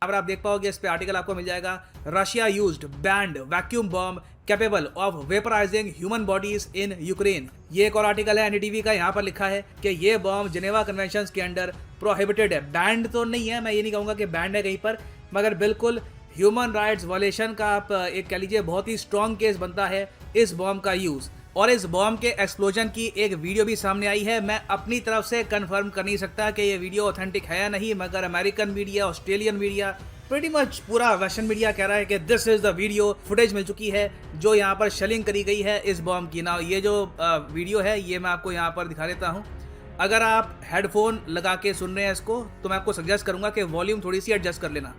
यहाँ पर आप देख पाओगे, इस पे आर्टिकल आपको मिल जाएगा, Russia used band vacuum bomb capable of वेपराइजिंग human bodies in Ukraine. ये एक और आर्टिकल है एनडीटीवी का, यहाँ पर लिखा है कि ये बॉम्ब जिनेवा कन्वेंशन के अंडर प्रोहिबिटेड है। बैंड तो नहीं है, मैं ये नहीं कहूँगा कि बैंड है कहीं पर, मगर बिल्कुल ह्यूमन राइट्स वायलेशन का आप एक कह लीजिए बहुत ही स्ट्रॉन्ग केस बनता है इस बॉम्ब का यूज़। और इस बॉम्ब के एक्सप्लोजन की एक वीडियो भी सामने आई है। मैं अपनी तरफ से कंफर्म कर नहीं सकता कि ये वीडियो ऑथेंटिक है या नहीं, मगर American media, Australian media, pretty much पूरा वेस्टर्न मीडिया कह रहा है कि this is the video, footage मिल चुकी है जो यहाँ पर शेलिंग करी गई है इस बॉम्ब की। ना ये जो वीडियो है ये मैं आपको यहाँ पर दिखा देता हूँ। अगर आप हेडफोन लगा के सुन रहे हैं इसको, तो मैं आपको सजेस्ट करूँगा कि वॉल्यूम थोड़ी सी एडजस्ट कर लेना।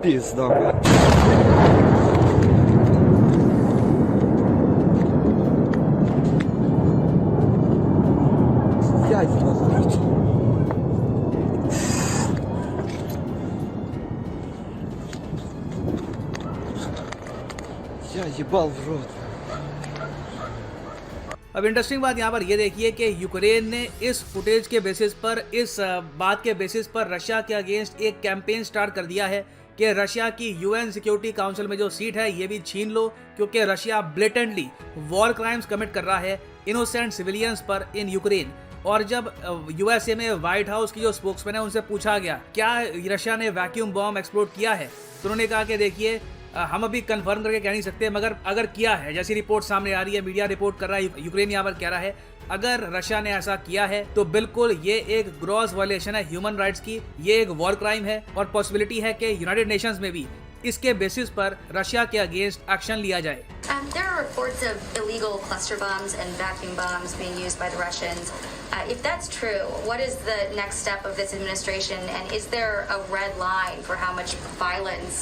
Пизда, блядь. Сядь нахуй. Я ебал в рот. अब इंटरेस्टिंग बात यहाँ पर ये देखिए कि यूक्रेन ने इस फुटेज के बेसिस पर, इस बात के बेसिस पर रशिया के अगेंस्ट एक कैंपेन स्टार्ट कर दिया है कि रशिया की यूएन सिक्योरिटी काउंसिल में जो सीट है ये भी छीन लो, क्योंकि Russia blatantly war crimes commit कर रहा है इनोसेंट सिविलियंस पर इन यूक्रेन। और जब यूएसए में व्हाइट हाउस की जो स्पोक्समैन है उनसे पूछा गया क्या रशिया ने वैक्यूम बॉम्ब एक्सप्लोड किया है, तो उन्होंने कहा कि देखिए हम अभी कंफर्म करके कह नहीं सकते, मगर अगर किया है, जैसी रिपोर्ट सामने आ रही है, मीडिया रिपोर्ट कर रहा है, यूक्रेन यहाँ पर कह रहा है, अगर रशिया ने ऐसा किया है तो बिल्कुल ये एक ग्रॉस वायलेशन है ह्यूमन राइट्स की, ये एक वॉर क्राइम है और पॉसिबिलिटी है कि यूनाइटेड नेशंस में भी इसके बेसिस पर रशिया के अगेंस्ट एक्शन लिया जाए। There are reports of illegal cluster bombs and vacuum bombs being used by the Russians. If that's true, what is the next step of this administration, and is there a red line for how much violence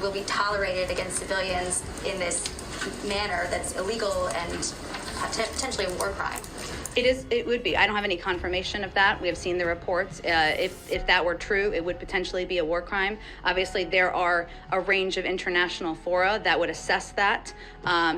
will be tolerated against civilians in this manner that's illegal and potentially a war crime? It would be. I don't have any confirmation of that. We have seen the reports. If that were true, it would potentially be a war crime. Obviously, there are a range of international fora that would assess that.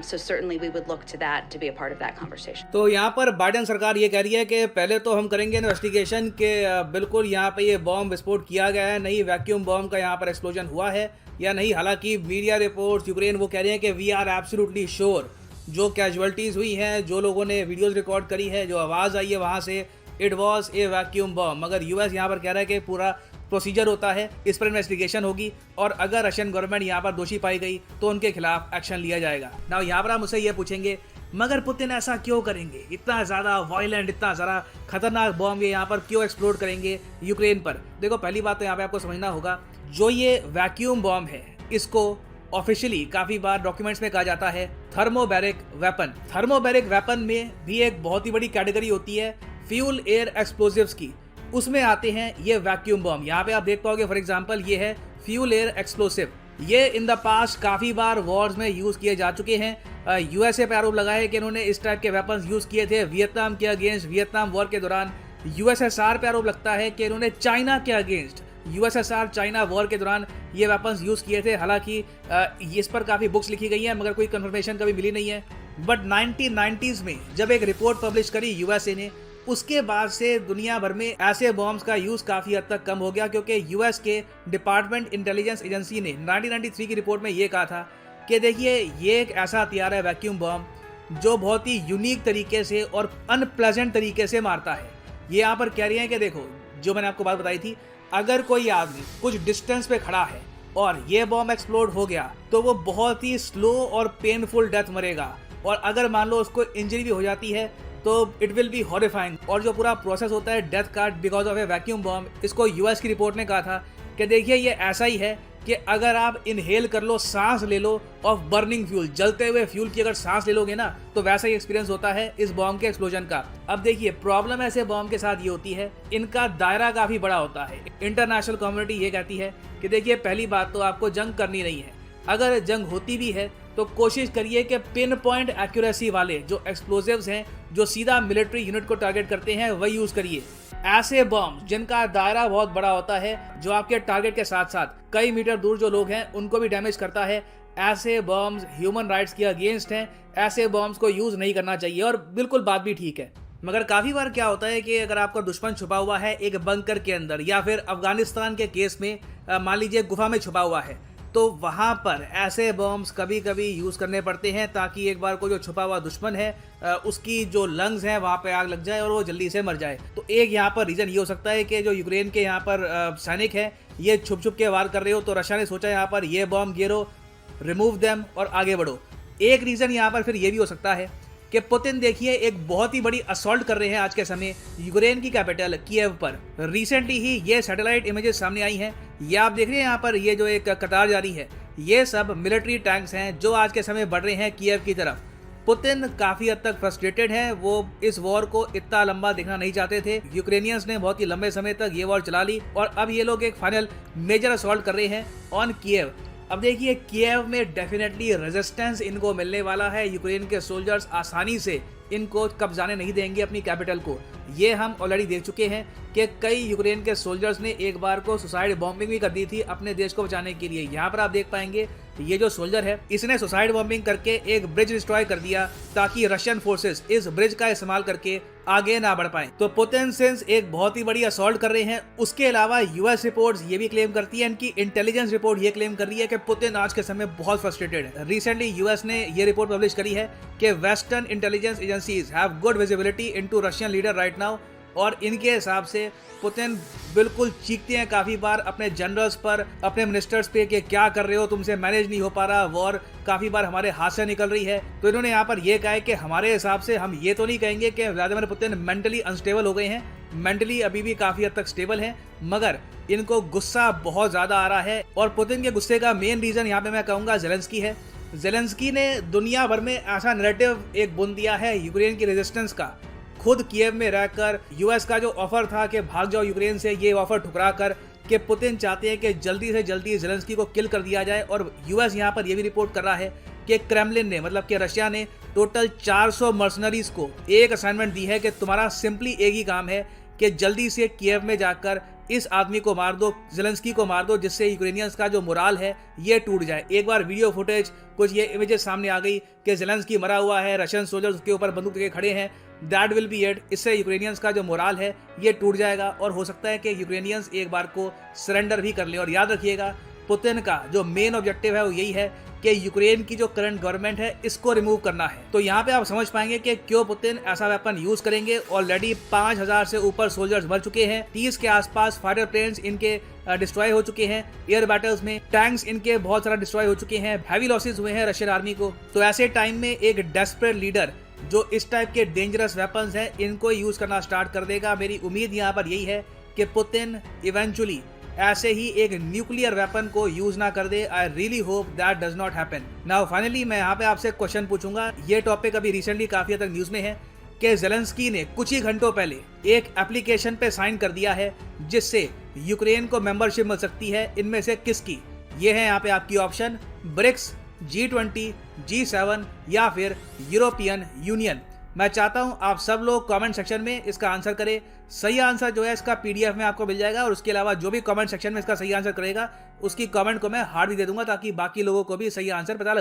So certainly we would look to that to be a part of that conversation. तो यहाँ पर Biden सरकार ये कह रही है कि पहले तो हम करेंगे इन्वेस्टिगेशन के बिल्कुल यहाँ पे ये बॉम्ब विस्फोट किया गया है, नहीं वैक्यूम बॉम्ब का यहाँ पर एक्सप्लोजन हुआ है या नहीं। हालांकि मीडिया रिपोर्ट्स यूक्रेन वो कह रहे हैं कि वी आर एब्सोल्युटली श्योर, जो कैजुअलिटीज़ हुई हैं, जो लोगों ने वीडियोस रिकॉर्ड करी है, जो आवाज़ आई है वहाँ से, it was a vacuum bomb. मगर यूएस यहाँ पर कह रहा है कि पूरा प्रोसीजर होता है, इस पर इन्वेस्टिगेशन होगी और अगर रशियन गवर्नमेंट यहाँ पर दोषी पाई गई तो उनके खिलाफ एक्शन लिया जाएगा। ना यहाँ पर आप मुझसे ये पूछेंगे मगर पुतिन ऐसा क्यों करेंगे, इतना ज़्यादा वायलेंट, इतना ज़्यादा खतरनाक बॉम्ब ये यहाँ पर क्यों एक्सप्लोड करेंगे यूक्रेन पर। देखो पहली बात तो यहाँ पर आपको समझना होगा, जो ये वैक्यूम बॉम्ब है इसको ऑफिशियली काफ़ी बार डॉक्यूमेंट्स में कहा जाता है थर्मोबैरिक वेपन। थर्मोबैरिक वेपन में भी एक बहुत ही बड़ी कैटेगरी होती है फ्यूल एयर एक्सप्लोजिव्स की, उसमें आते हैं ये वैक्यूम बॉम्ब। यहाँ पे आप देख पाओगे फॉर एग्जांपल ये है फ्यूल एयर एक्सप्लोसिव। ये इन द पास्ट काफ़ी बार वॉर्स में यूज़ किए जा चुके हैं। यूएसए पे आरोप लगा है कि इन्होंने इस टाइप के वेपन्स यूज़ किए थे वियतनाम के अगेंस्ट, वियतनाम वॉर के दौरान। यूएसएसआर पे आरोप लगता है कि इन्होंने चाइना के अगेंस्ट, यूएसएसआर चाइना वॉर के दौरान ये वेपन्स यूज़ किए थे। हालांकि इस पर काफ़ी बुक्स लिखी गई हैं मगर कोई कंफर्मेशन कभी मिली नहीं है। बट 1990s में जब एक रिपोर्ट पब्लिश करी यूएसए ने, उसके बाद से दुनिया भर में ऐसे बॉम्ब्स का यूज़ काफ़ी हद तक कम हो गया, क्योंकि यूएस के डिपार्टमेंट इंटेलिजेंस एजेंसी ने 1993 की रिपोर्ट में ये कहा था कि देखिए ये एक ऐसा हथियार है वैक्यूम बॉम्ब जो बहुत ही यूनिक तरीके से और अनप्लेजेंट तरीके से मारता है। ये यहाँ पर कह रही हैं कि देखो जो मैंने आपको बात बताई थी, अगर कोई आदमी कुछ डिस्टेंस पे खड़ा है और ये बॉम्ब एक्सप्लोड हो गया तो वो बहुत ही स्लो और पेनफुल डेथ मरेगा, और अगर मान लो उसको इंजरी भी हो जाती है तो इट विल बी हॉरिफाइंग। और जो पूरा प्रोसेस होता है डेथ का because of A vacuum bomb, इसको यूएस की रिपोर्ट ने कहा था कि देखिए ये ऐसा ही है कि अगर आप इनहेल कर लो, सांस ले लो ऑफ बर्निंग फ्यूल, जलते हुए फ्यूल की अगर सांस ले लोगे ना तो वैसा ही एक्सपीरियंस होता है इस बॉम्ब के एक्सप्लोजन का। अब देखिए प्रॉब्लम ऐसे बॉम्ब के साथ ये होती है, इनका दायरा काफ़ी बड़ा होता है। इंटरनेशनल कम्युनिटी ये कहती है कि देखिए पहली बात तो आपको जंग करनी नहीं है, अगर जंग होती भी है तो कोशिश करिए कि पिन पॉइंट एक्यूरेसी वाले जो एक्सप्लोजिव्स हैं, जो सीधा मिलिट्री यूनिट को टारगेट करते हैं, वही यूज़ करिए। ऐसे बॉम्ब जिनका दायरा बहुत बड़ा होता है, जो आपके टारगेट के साथ साथ कई मीटर दूर जो लोग हैं उनको भी डैमेज करता है, ऐसे बॉम्ब्स ह्यूमन राइट्स के अगेंस्ट हैं। ऐसे बॉम्ब्स को यूज़ नहीं करना चाहिए और बिल्कुल बात भी ठीक है। मगर काफ़ी बार क्या होता है कि अगर आपका दुश्मन छुपा हुआ है एक बंकर के अंदर या फिर अफगानिस्तान के केस में मान लीजिए गुफा में छुपा हुआ है, तो वहाँ पर ऐसे बॉम्ब्स कभी कभी यूज़ करने पड़ते हैं ताकि एक बार को जो छुपा हुआ दुश्मन है उसकी जो लंग्स हैं वहाँ पे आग लग जाए और वो जल्दी से मर जाए। तो एक यहाँ पर रीज़न ये हो सकता है कि जो यूक्रेन के यहाँ पर सैनिक हैं ये छुप छुप के वार कर रहे हो, तो रशिया ने सोचा यहाँ पर ये बॉम्ब गिरो, रिमूव देम और आगे बढ़ो। एक रीज़न यहाँ पर फिर ये भी हो सकता है कि पुतिन देखिए एक बहुत ही बड़ी असॉल्ट कर रहे हैं आज के समय यूक्रेन की कैपिटल कीव पर। रिसेंटली ही ये सैटेलाइट इमेजेस सामने आई हैं, ये आप देख रहे हैं यहाँ पर ये जो एक कतार जारी है, ये सब मिलिट्री टैंक्स हैं जो आज के समय बढ़ रहे हैं कीव की तरफ। पुतिन काफ़ी हद तक फ्रस्ट्रेटेड है, वो इस वॉर को इतना लंबा देखना नहीं चाहते थे। यूक्रेनियंस ने बहुत ही लंबे समय तक ये वॉर चला ली और अब ये लोग एक फाइनल मेजर असॉल्ट कर रहे हैं ऑन कीव। अब देखिए कीव में डेफिनेटली रेजिस्टेंस इनको मिलने वाला है। यूक्रेन के सोल्जर्स आसानी से इनको कब्जाने नहीं देंगे अपनी कैपिटल को। ये हम ऑलरेडी देख चुके हैं कि कई यूक्रेन के सोल्जर्स ने एक बार को सुसाइड बॉम्बिंग भी कर दी थी अपने देश को बचाने के लिए। यहाँ पर आप देख पाएंगे ये जो सोल्जर है इसने सुसाइड बॉम्बिंग करके एक ब्रिज डिस्ट्रॉय कर दिया ताकि रशियन फोर्सेस इस ब्रिज का इस्तेमाल करके आगे ना बढ़ पाए। तो पुतिन सिंस एक बहुत ही बड़ी असॉल्ट कर रहे हैं। उसके अलावा यूएस रिपोर्ट्स ये भी क्लेम करती है, इनकी इंटेलिजेंस रिपोर्ट ये क्लेम कर रही है कि पुतिन आज के समय बहुत फ्रस्ट्रेटेड है। रिसेंटली यूएस ने ये रिपोर्ट पब्लिश करी है कि western intelligence agencies have good visibility into Russian leader right now, और इनके हिसाब से पुतिन बिल्कुल चीखते हैं काफ़ी बार अपने जनरल्स पर, अपने मिनिस्टर्स पे कि क्या कर रहे हो, तुमसे मैनेज नहीं हो पा रहा, वॉर काफ़ी बार हमारे हाथ से निकल रही है। तो इन्होंने यहाँ पर यह कहा है कि हमारे हिसाब से हम ये तो नहीं कहेंगे कि व्लादिमीर पुतिन मेंटली अनस्टेबल हो गए हैं, मेंटली अभी भी काफ़ी हद तक स्टेबल हैं, मगर इनको गुस्सा बहुत ज़्यादा आ रहा है। और पुतिन के गुस्से का मेन रीज़न यहाँ पे मैं कहूँगा ज़ेलेंस्की है। ज़ेलेंस्की ने दुनिया भर में ऐसा नैरेटिव एक बुन दिया है यूक्रेन की रेजिस्टेंस का। खुद कीव में रहकर यूएस का जो ऑफर था कि भाग जाओ यूक्रेन से, ये ऑफर ठुकरा कर कि पुतिन चाहते हैं कि जल्दी से जल्दी ज़ेलेंस्की को किल कर दिया जाए। और यूएस यहाँ पर यह भी रिपोर्ट कर रहा है कि क्रेमलिन ने मतलब कि रशिया ने टोटल 400 मर्सनरीज को एक असाइनमेंट दी है कि तुम्हारा सिंपली एक ही काम है कि जल्दी से कीव में जाकर इस आदमी को मार दो, ज़ेलेंस्की को मार दो, जिससे यूक्रेनियंस का जो मोराल है ये टूट जाए। एक बार वीडियो फुटेज कुछ ये इमेजेस सामने आ गई कि ज़ेलेंस्की मरा हुआ है, रशियन सोल्जर्स उसके ऊपर बंदूक लेके खड़े हैं, दैट विल बी इट। इससे यूक्रेनियंस का जो मोराल है ये टूट जाएगा और हो सकता है कि यूक्रेनियंस एक बार को सरेंडर भी कर ले। और याद रखिएगा पुतिन का जो मेन ऑब्जेक्टिव है वो यही है कि यूक्रेन की जो करंट गवर्नमेंट है इसको रिमूव करना है। तो यहाँ पे आप समझ पाएंगे कि क्यों पुतिन ऐसा वेपन यूज करेंगे। ऑलरेडी 5000 से ऊपर सोल्जर्स मर चुके हैं, 30 के आसपास फाइटर प्लेन्स इनके डिस्ट्रॉय हो चुके हैं, एयर बैटल्स में टैंक्स इनके बहुत सारा डिस्ट्रॉय हो चुके हैं, हैवी लॉसेस हुए हैं रशियन आर्मी को। तो ऐसे टाइम में एक डेस्परेट लीडर जो इस टाइप के डेंजरस वेपन्स हैं इनको यूज करना स्टार्ट कर देगा। मेरी उम्मीद यहाँ पर यही है कि पुतिन इवेंचुअली ऐसे ही एक न्यूक्लियर वेपन को यूज ना कर दे। I really hope that does not happen. Now finally मैं यहाँ पे आपसे क्वेश्चन पूछूंगा, ये टॉपिक अभी रिसेंटली काफी हद तक न्यूज में है कि ज़ेलेंस्की ने कुछ ही घंटों पहले एक एप्लीकेशन पे साइन कर दिया है जिससे यूक्रेन को मेंबरशिप मिल सकती है। इनमें से किसकी? ये है यहाँ पे आपकी ऑप्शन, ब्रिक्स, G20, G7 या फिर यूरोपियन यूनियन। मैं चाहता हूं आप सब लोग कमेंट सेक्शन में इसका आंसर करें। सही आंसर जो है इसका PDF में आपको मिल जाएगा और उसके अलावा जो भी कमेंट सेक्शन में इसका सही आंसर करेगा उसकी कमेंट को मैं हार्ट भी दे दूंगा ताकि बाकी लोगों को भी सही आंसर पता लगे।